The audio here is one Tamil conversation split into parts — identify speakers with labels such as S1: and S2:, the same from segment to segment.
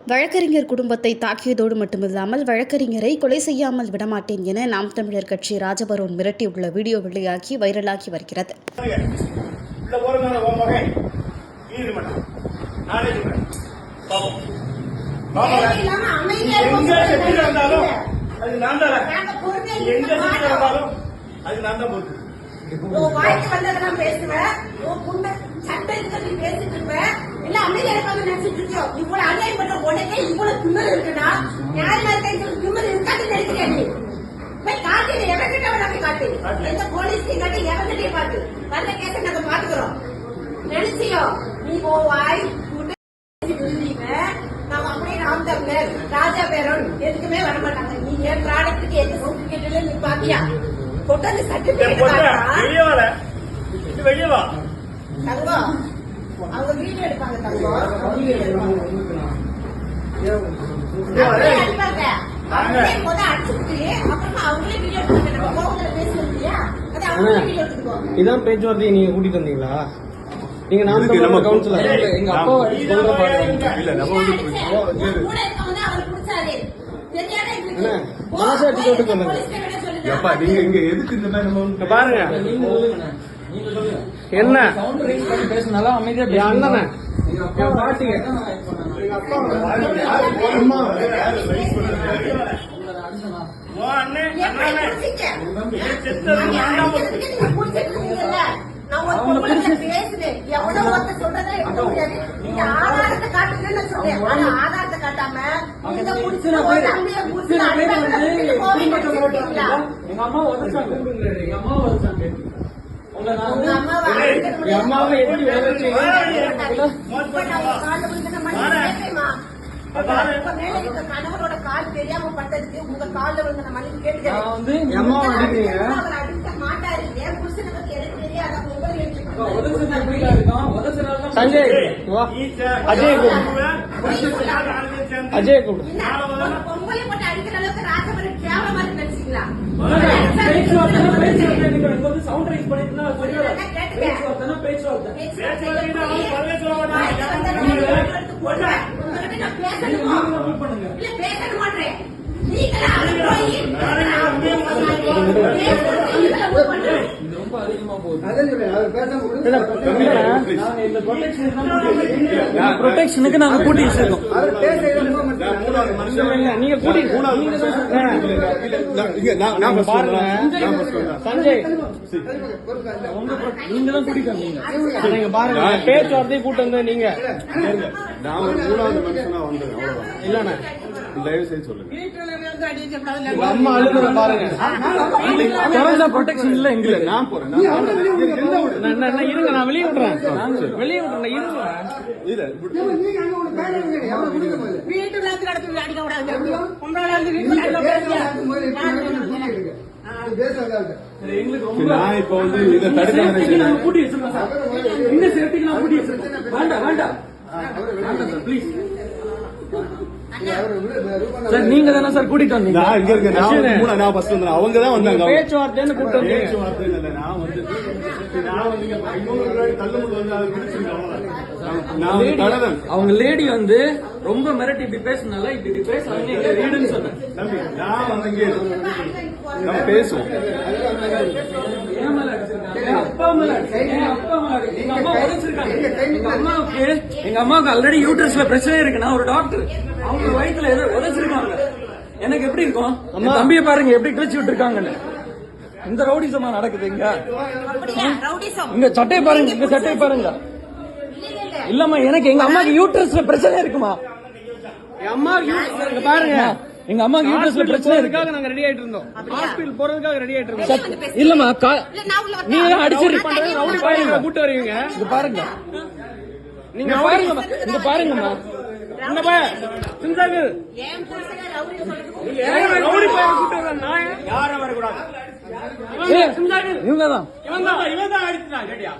S1: வழக்கறிஞர் குடும்பத்தை தாக்கியதோடு மட்டுமில்லாமல் வழக்கறிஞரை கொலை செய்யாமல் விடமாட்டேன் என நாம் தமிழர் கட்சி ராஜபரோன் மிரட்டியுள்ள வீடியோ வெளியாகி வைரலாகி வருகிறது.
S2: ராஜா பேரோன் எதுக்குமே வர மாட்டாங்க. நீ என் ப்ராடக்ட்டுக்கு எந்த சர்டிபிகேட்ல நீ பாத்தியா? கொட்டாந்து சர்டிபிகேட் தங்கம் அவங்க வீடியோ எடுப்பாங்க.
S3: இதான் பேச்சுவார்த்தை நீங்க கூட்டிட்டு வந்தீங்களா? நீங்க நம்ம கவுன்சிலர் எங்க அப்பா மனசாட்சி கொண்டு நீங்க இங்க எதுக்கு இந்த மாதிரி பாருங்க என்ன பேசினாலும் அமைதியா அண்ணன் பாட்டிங்க
S2: ஆதாரத்தை காட்டுன்னு சொல்றேன். ஆதாரத்தை காட்டாம
S3: எங்க அம்மா உதச்சாங்க.
S2: கணவரோட கால் தெரியாம பட்டதுக்கு உங்க கால விழுந்த மனைவி கேட்டு மாட்டாரு. என் புருஷனை பத்தி எனக்கு தெரியாது.
S3: சஞ்சய் அஜய்
S2: பொங்கலை போட்டு அடிக்கிற அளவுக்கு ராஜபுரம் கேவலமா நினைச்சீங்களா?
S3: ப்ரொடெக்ஷனுக்கு நாங்க கூட்டி வச்சிருக்கோம். நீங்க கூட்டி சஞ்சய் நீங்க தான் கூட்டிட்டு வந்தீங்க. பாருங்க பேச்சுவார்த்தையை கூட்டு வந்த நீங்க இல்லண்ணா தயவு செய்து சொல்லுங்க. அம்மா அழுகுற பாருங்க. ப்ரொடெக்ஷன் இல்ல எங்க நான் போறேன். இருங்க நான் வெளியே விடுறேன். நான் இப்ப வந்து இதை தடுக்க கூட்டி வச்சிருக்கேன் சார். இந்த சேஃப்டிக்கு நான் கூட்டி வச்சிருக்கேன். வேண்டாம் சார் ப்ளீஸ் சார். நீங்க தானே சார் கூட்டிட்டு வந்தீங்க? அவங்க தான் வந்தாங்க. பேச்சுவார்த்தைன்னு கூட்டு வந்து அவங்க லேடி வந்து ரொம்ப மிரட்டி இப்படி பேசினால இப்படி பேசுறாங்க. வீடுன்னு சொன்னேன். பேசுவோம். எங்க அம்மாவுக்கு ஆல்ரெடி யூட்ரஸ்ல பிரச்சனை இருக்கு. நான் ஒரு டாக்டர். அவங்க வயிற்றுல உதைச்சிருக்காங்க. எனக்கு எப்படி இருக்கும்? தம்பியை பாருங்க எப்படி கிழிச்சு விட்டுருக்காங்கன்னு. இந்த ரவுடிசமா நடக்குது இங்க. இங்க சட்டையை பாருங்க. இங்க சட்டையை பாருங்க. இல்லம்மா எனக்கு எங்க அம்மாக்கு யூட்ரஸ்ல பிரச்சனை இருக்குமா? எங்க அம்மாவுக்கு பாருங்க. எங்க அம்மாக்கு யூட்ரஸ்ல பிரச்சனை இருக்காக நாங்க ரெடி ஆயிட்டு இருந்தோம். ஹாஸ்பிடல் போறதுக்காக ரெடி ஆயிட்டு இருக்கோம். இல்லம்மா நீங்க அடிச்சு கூட்டு வருவீங்க. இங்க பாருங்க. நீங்க பாருங்க. இங்க பாருங்கம்மா. இந்த பையன் சிந்தாகு ரவுடி பையன் கூட்டு வர நான் யாரும் வரக்கூடாது. இவங்க தான் அடிச்சுட்டான். கேட்டியா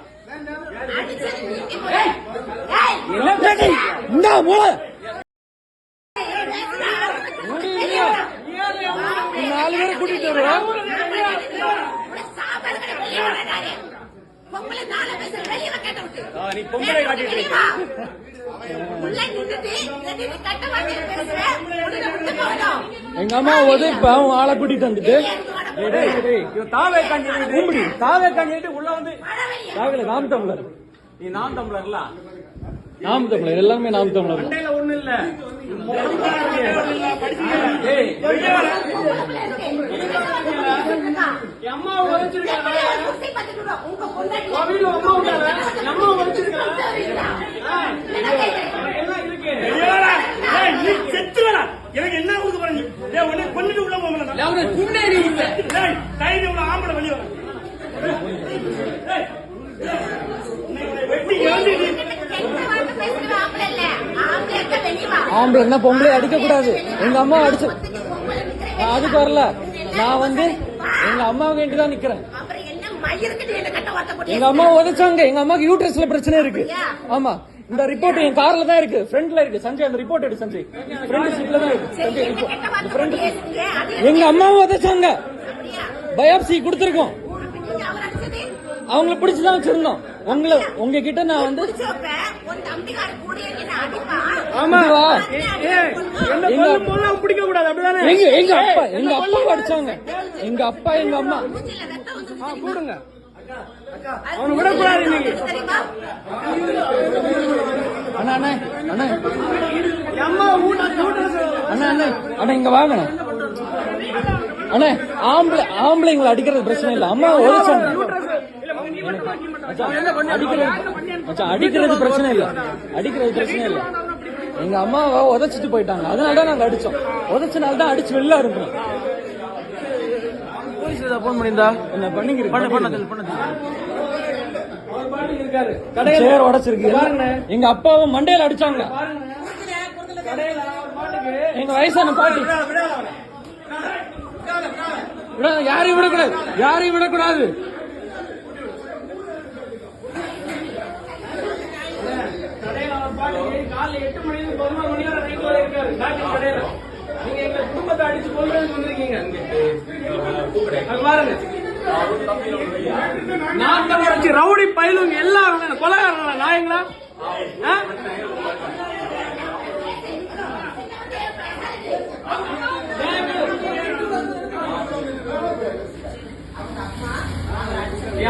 S3: இந்த மூல 4 பேரை கூட்டிட்டு வருவோம். நீ பொம்பளை காட்டிட்டு
S2: உள்ள நின்னுட்டு இல்லாட்டி கட்ட வார்த்தையில பேசுற, உன்னை விட்டு போகணும்.
S3: எங்க அம்மா இப்ப அவன் ஆளை கூட்டிட்டு வந்துட்டு தாவே கண்டிட்டு உள்ள வந்து நாம் தமிழர் நீ நாம் தமிழர்ல நாம் தமிழர் எல்லாமே நாம் தமிழர் ஒண்ணு இல்ல அம்மா வச்சிருக்காங்க
S4: எனக்கு என்ன கொடுக்க போறீங்க? உன்னை கொண்டுட்டு உள்ள போகலாம். ஆம்பளை வெளியே வர
S3: ஆம்பளை என்ன பொம்பளை அடிக்க கூடாது. எங்க அம்மா அடிச்சு அதுக்கு வரல. நான் வந்து எங்க அம்மா வேண்டி தான் நிக்கிறேன். எங்க அம்மா உதைச்சாங்க. எங்க அம்மாக்கு யூட்ரஸ்ல பிரச்சனை இருக்கு. ஆமா, இந்த ரிப்போர்ட் என் கார்ல தான் இருக்கு, ஃப்ரண்ட்ல இருக்கு. சஞ்சய் அந்த ரிப்போர்ட் எடு சஞ்சய், ஃப்ரண்ட் சீட்ல தான் இருக்கு சஞ்சய். எங்க அம்மாவும் உதைச்சாங்க. பயாப்சி கொடுத்திருக்கோம். அவங்கள பிடிச்சுதான் வச்சிருந்தோம். உங்ககிட்ட நான் வந்து
S4: பிடிக்க கூடாது அப்படிதானே?
S3: எங்க அப்பா அடிச்சாங்க. எங்க அப்பா எங்க அம்மா
S4: கூடுங்க. அவனை விடக்கூடாது இன்னைக்கு.
S3: அண்ணா அண்ணா அண்ணா
S4: அம்மா
S3: அண்ணா அண்ணா அண்ணா இங்க வாங்க அண்ணா. ஆம்பளைங்களை அடிக்கிறது பிரச்சனை இல்ல. அம்மா உதைச்சாங்க. அடிக்கிறது பிரச்சனை இல்ல. எங்க அம்மாவை உதைச்சிட்டு போயிட்டாங்க. அதனாலதான் நாங்க அடிச்சோம். உதைச்சனால்தான் அடிச்சு வெளில இருக்கோம். போன் பண்ணிருந்தா என்ன சேர் உடைச்சிருக்கு. எங்க அப்பாவை மண்டையில அடிச்சாங்க. எங்க வயசான பாட்டி யாரையும் விடக்கூடாது.
S4: காலைல 8 மணில 11 மணி வரை ரைட்ல இருக்காரு. டாக்டர் கடையில நீங்க எங்க குடும்பத்தை அடிச்சு கொல்றதுக்கு வந்திருக்கீங்க. அது பாருங்க, நாட்டை அடிச்சு ரவுடி பயிலுங்க எல்லாரும் கொலைகாரங்களா நாயங்களா?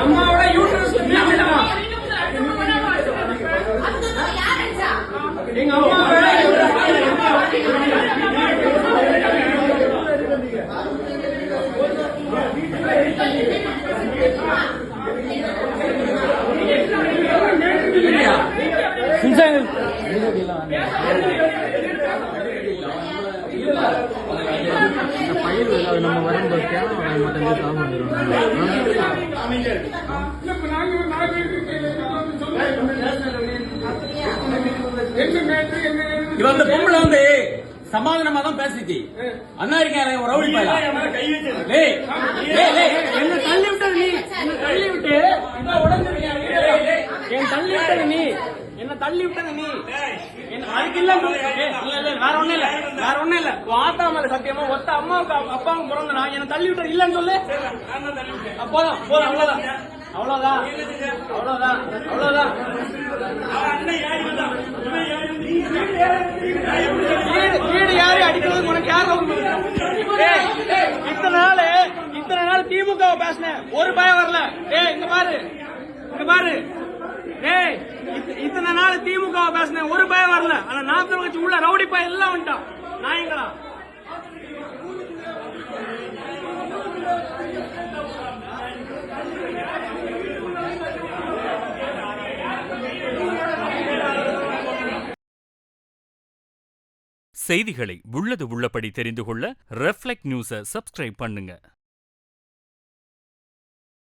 S4: அம்மாவோட யூட்ரஸ் எங்க அம்மா
S3: நம்ம வரும்போது
S5: இவன் அந்த பொம்பளை வந்து சமாதானமா தான் பேசிச்சு. அண்ணா இருக்காரு ரவுடி பையன்
S4: என்ன தள்ளி விட்டது நீ, தள்ளி விட்டு என் தள்ளி விட்டது நீ, என்ன தள்ளி விட்டது நீ. அதுக்கு இல்ல வேற ஒண்ணும் இல்ல. ஆத்தா மேல சத்தியமா ஒத்த அம்மாவுக்கு அப்பாவுக்கு பிறந்தனா என்ன தள்ளி விட்டது இல்லன்னு சொல்லு. போதும் அவ்வளவுதான். வீடு யாரு அடிக்கிறது உனக்கு யாரு? இத்தனை நாள் திமுக பேசினேன், ஒரு பயம் வரல. இங்க பாரு இத்தனை நாள் திமுக பேசினேன், ஒரு பயம் வரல. ஆனா நாத்தம் வச்சு உள்ள ரவுடி பயம் எல்லாம் வந்துட்டான் நாயங்களா.
S6: செய்திகளை உள்ளது உள்ளபடி தெரிந்து கொள்ள ரெஃப்ளெக்ட் நியூஸை சப்ஸ்கிரைப் பண்ணுங்க.